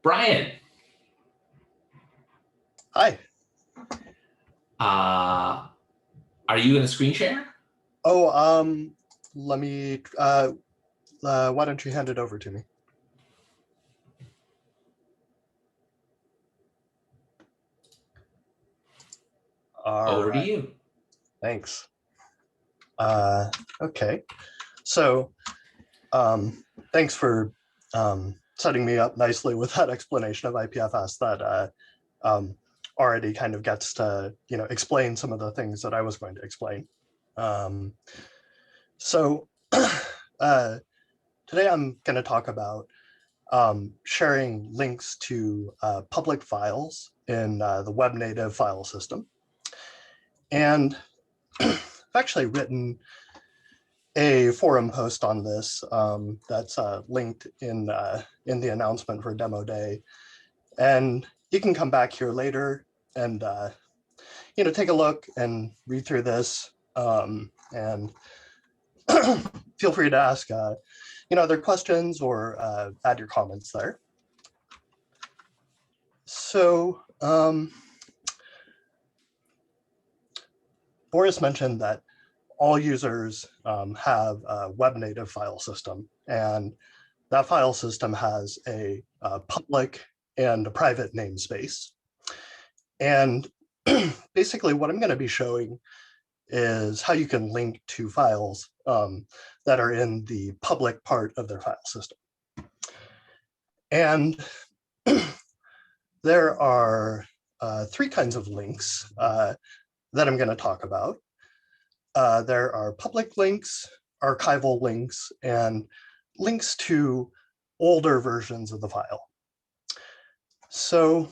Brian. Hi. Are you in a screen share? Oh, let me, why don't you hand it over to me? Over to you. Thanks. Okay. So, thanks for setting me up nicely with that explanation of IPFS that already kind of gets to, explain some of the things that I was going to explain. So today I'm going to talk about sharing links to public files in the web native file system. And I've actually written a forum post on this that's linked in the announcement for demo day. And you can come back here later and take a look and read through this and feel free to ask other questions or add your comments there. So Boris mentioned that all users have a web native file system, and that file system has a public and a private namespace. And basically what I'm going to be showing is how you can link to files that are in the public part of their file system. And there are three kinds of links that I'm going to talk about. There are public links, archival links, and links to older versions of the file. So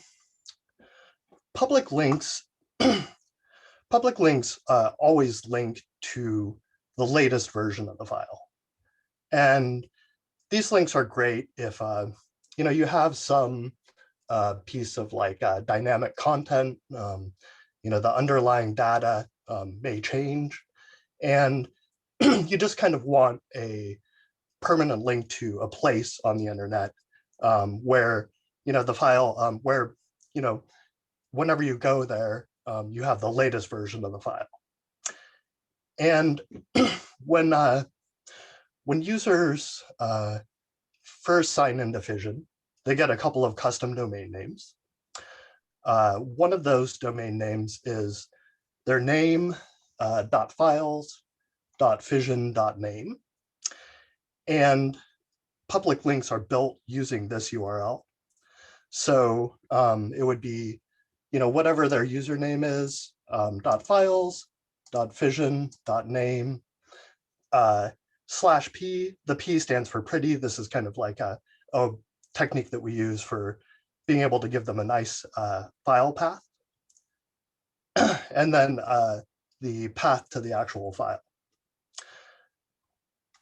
public links always link to the latest version of the file. And these links are great if you have some piece of dynamic content, the underlying data may change, and you just kind of want a permanent link to a place on the internet where the file where whenever you go there you have the latest version of the file. And when users first sign into Fission, they get a couple of custom domain names. One of those domain names is their name, .files, .fission.name. And public links are built using this URL. So it would be, whatever their username is, .files, .fission, .name, /p. The P stands for pretty. This is kind of like a technique that we use for being able to give them a nice file path. And then the path to the actual file.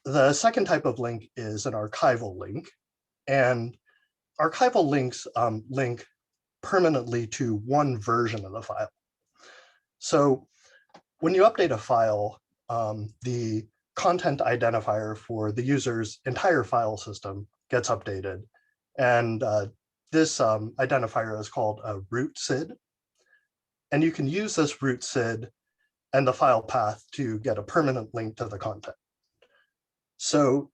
The second type of link is an archival link, and archival links link permanently to one version of the file. So when you update a file, the content identifier for the user's entire file system gets updated. And this identifier is called a root SID. And you can use this root SID and the file path to get a permanent link to the content. So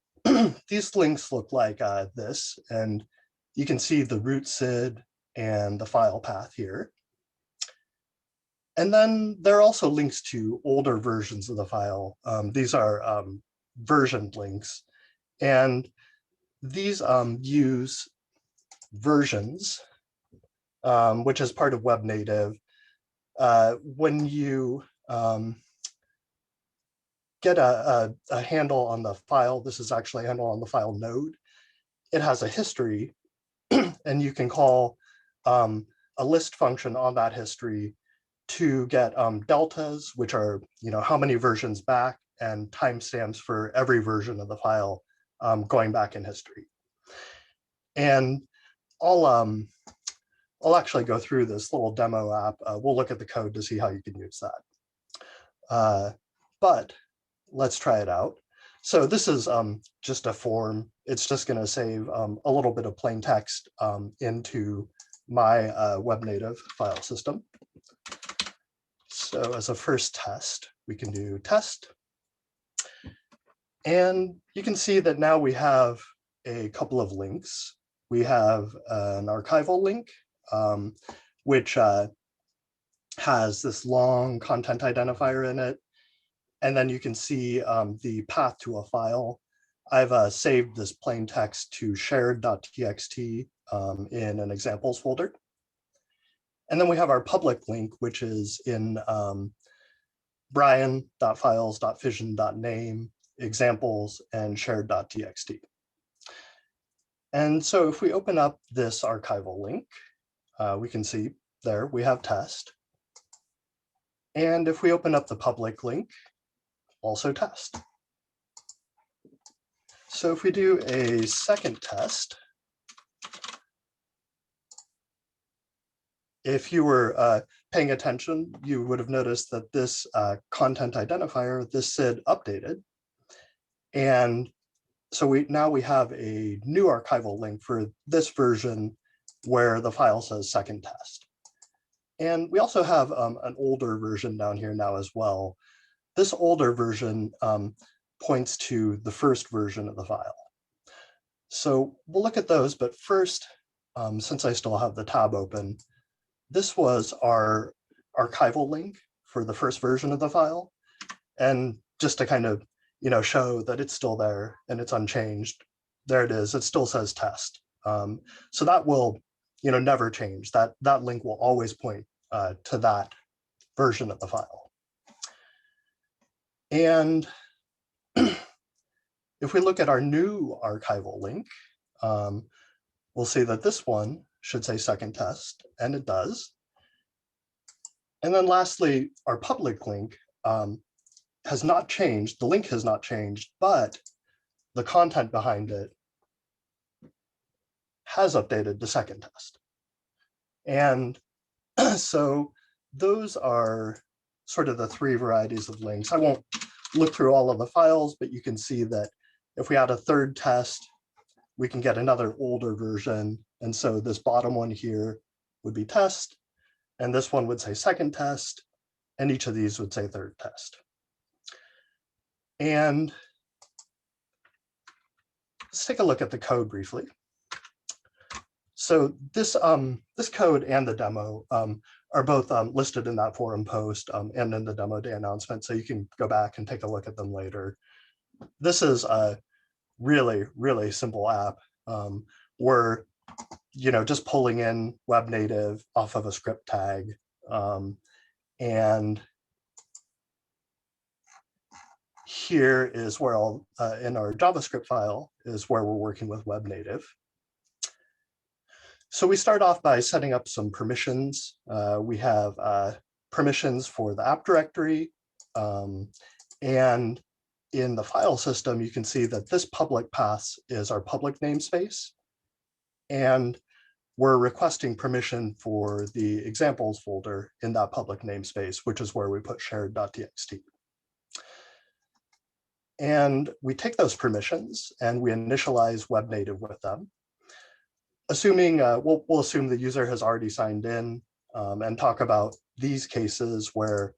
these links look like this, and you can see the root SID and the file path here. And then there are also links to older versions of the file. These are versioned links, and these use versions, which is part of web native. When you get a handle on the file, this is actually a handle on the file node, it has a history, and you can call a list function on that history to get deltas, which are how many versions back, and timestamps for every version of the file going back in history. And I'll actually go through this little demo app. We'll look at the code to see how you can use that. But let's try it out. So this is just a form. It's just going to save a little bit of plain text into my web native file system. So as a first test, we can do test. And you can see that now we have a couple of links. We have an archival link, which has this long content identifier in it. And then you can see the path to a file. I've saved this plain text to shared.txt in an examples folder. And then we have our public link, which is in brian.files.fission.name, examples, and shared.txt. And so if we open up this archival link, we can see there we have test. And if we open up the public link, also test. So if we do a second test, if you were paying attention, you would have noticed that this content identifier, this SID updated. And so now we have a new archival link for this version where the file says second test. And we also have an older version down here now as well. This older version points to the first version of the file. So we'll look at those, but first, since I still have the tab open, this was our archival link for the first version of the file. And just to kind of, show that it's still there and it's unchanged, there it is, it still says test. So that will, never change. That link will always point to that version of the file. And if we look at our new archival link, we'll see that this one should say second test, and it does. And then lastly, our public link has not changed. The link has not changed, but the content behind it has updated to second test. And so those are sort of the three varieties of links. I won't look through all of the files, but you can see that if we add a third test, we can get another older version. And so this bottom one here would be test, and this one would say second test, and each of these would say third test. And let's take a look at the code briefly. So this code and the demo are both listed in that forum post and in the demo day announcement, so you can go back and take a look at them later. This is a really, really simple app. We're just pulling in web native off of a script tag, and here is where in our JavaScript file is where we're working with web native. So we start off by setting up some permissions. We have permissions for the app directory, and in the file system, you can see that this public path is our public namespace, and we're requesting permission for the examples folder in that public namespace, which is where we put shared.txt. And we take those permissions and we initialize web native with them. Assuming, we'll assume the user has already signed in and talk about these cases where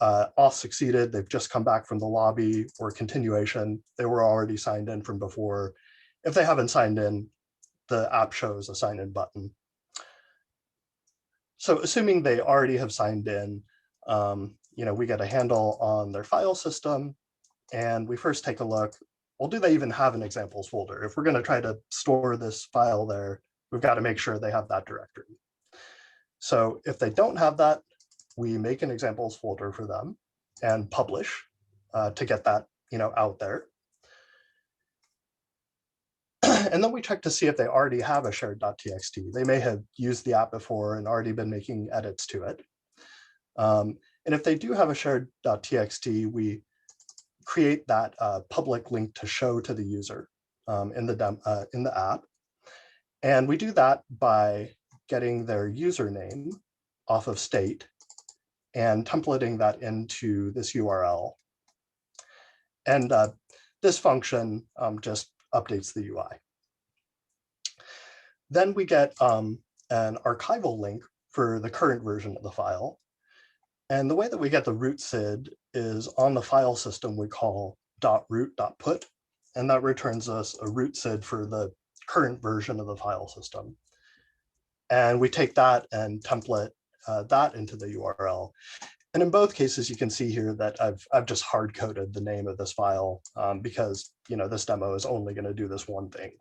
auth succeeded, they've just come back from the lobby, or continuation, they were already signed in from before. If they haven't signed in, the app shows a sign in button. So assuming they already have signed in, we get a handle on their file system, and we first take a look, well, do they even have an examples folder? If we're going to try to store this file there, we've got to make sure they have that directory. So if they don't have that, we make an examples folder for them and publish to get that out there. And then we check to see if they already have a shared.txt. They may have used the app before and already been making edits to it. And if they do have a shared.txt, we create that public link to show to the user in the app. And we do that by getting their username off of state and templating that into this URL. And this function just updates the UI. Then we get an archival link for the current version of the file. And the way that we get the root SID is on the file system we call .root.put, and that returns us a root SID for the current version of the file system. And we take that and template that into the URL. And in both cases, you can see here that I've just hard coded the name of this file because this demo is only going to do this one thing.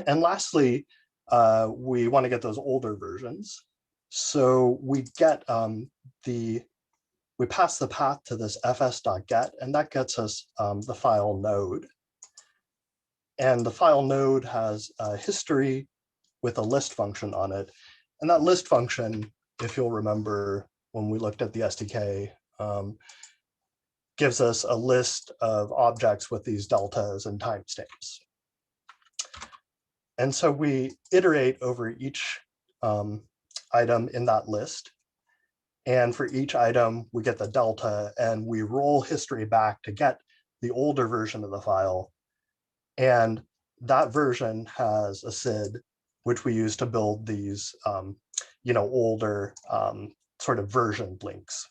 And lastly, we want to get those older versions. So we get we pass the path to this fs.get, and that gets us the file node. And the file node has a history with a list function on it. And that list function, if you'll remember when we looked at the SDK, gives us a list of objects with these deltas and timestamps. And so we iterate over each item in that list. And for each item, we get the delta and we roll history back to get the older version of the file. And that version has a SID, which we use to build these older sort of version links.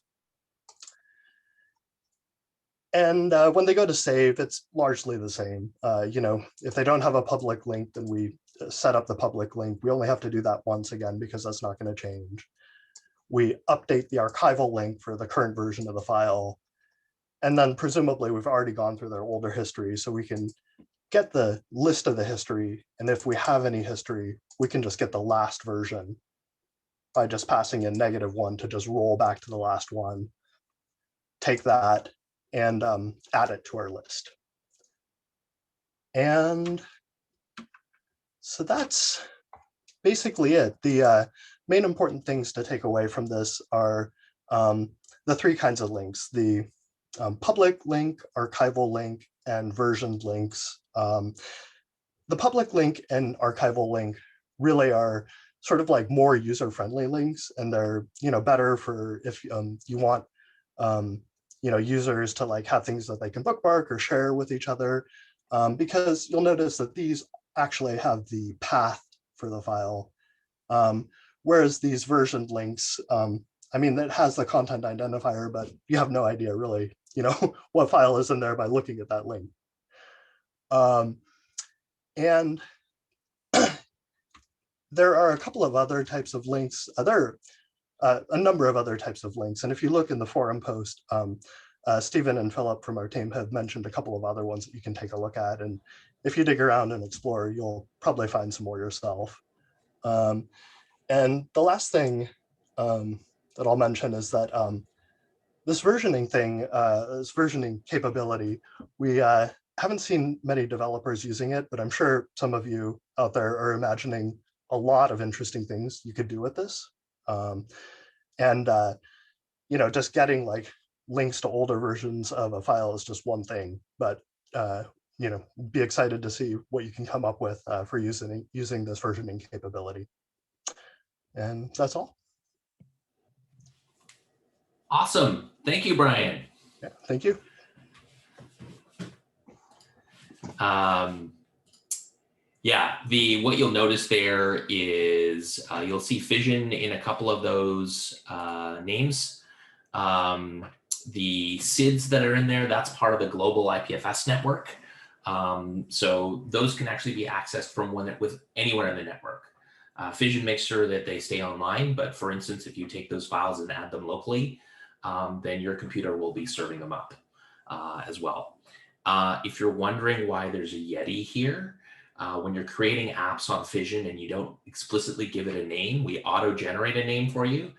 And when they go to save, it's largely the same. If they don't have a public link, then we set up the public link. We only have to do that once again because that's not going to change. We update the archival link for the current version of the file. And then presumably we've already gone through their older history, so we can get the list of the history. And if we have any history, we can just get the last version by just passing in -1 to just roll back to the last one, take that, and add it to our list. And so that's basically it. The main important things to take away from this are the three kinds of links: the public link, archival link, and versioned links. The public link and archival link really are sort of like more user-friendly links, and they're better for if you want users to like have things that they can bookmark or share with each other, because you'll notice that these actually have the path for the file, whereas these versioned links, it has the content identifier, but you have no idea really what file is in there by looking at that link. And there are a couple of other types of links. There are a number of other types of links. And if you look in the forum post, Stephen and Philip from our team have mentioned a couple of other ones that you can take a look at. And if you dig around and explore, you'll probably find some more yourself. And the last thing that I'll mention is that this versioning thing, this versioning capability, we haven't seen many developers using it, but I'm sure some of you out there are imagining a lot of interesting things you could do with this. Just getting like links to older versions of a file is just one thing, but be excited to see what you can come up with for using this versioning capability. And that's all. Awesome. Thank you, Brian. Yeah, thank you. What you'll notice there is you'll see Fission in a couple of those names. The SIDs that are in there, that's part of the global IPFS network. So those can actually be accessed from with anywhere in the network. Fission makes sure that they stay online, but for instance, if you take those files and add them locally, then your computer will be serving them up as well. If you're wondering why there's a Yeti here, when you're creating apps on Fission and you don't explicitly give it a name, we auto-generate a name for you.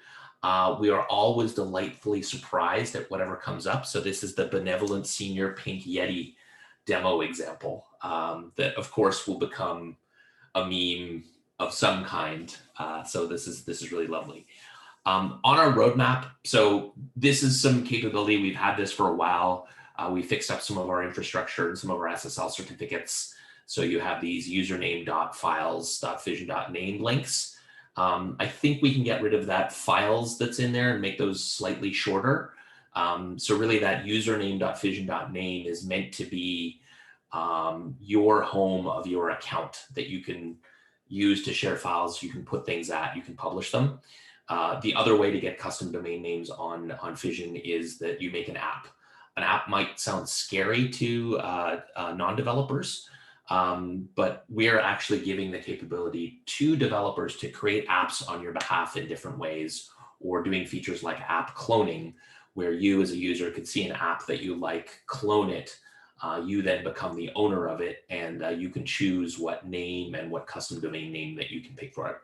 We are always delightfully surprised at whatever comes up. So this is the Benevolent Senior Pink Yeti demo example that, of course, will become a meme of some kind. So this is really lovely. On our roadmap, so this is some capability. We've had this for a while. We fixed up some of our infrastructure and some of our SSL certificates. So you have these username.files.fission.name links. I think we can get rid of that files that's in there and make those slightly shorter. So really that username.fission.name is meant to be your home of your account that you can use to share files, you can put things at, you can publish them. The other way to get custom domain names on Fission is that you make an app. An app might sound scary to non-developers, but we're actually giving the capability to developers to create apps on your behalf in different ways, or doing features like app cloning, where you as a user could see an app that you like, clone it, you then become the owner of it, and you can choose what name and what custom domain name that you can pick for it.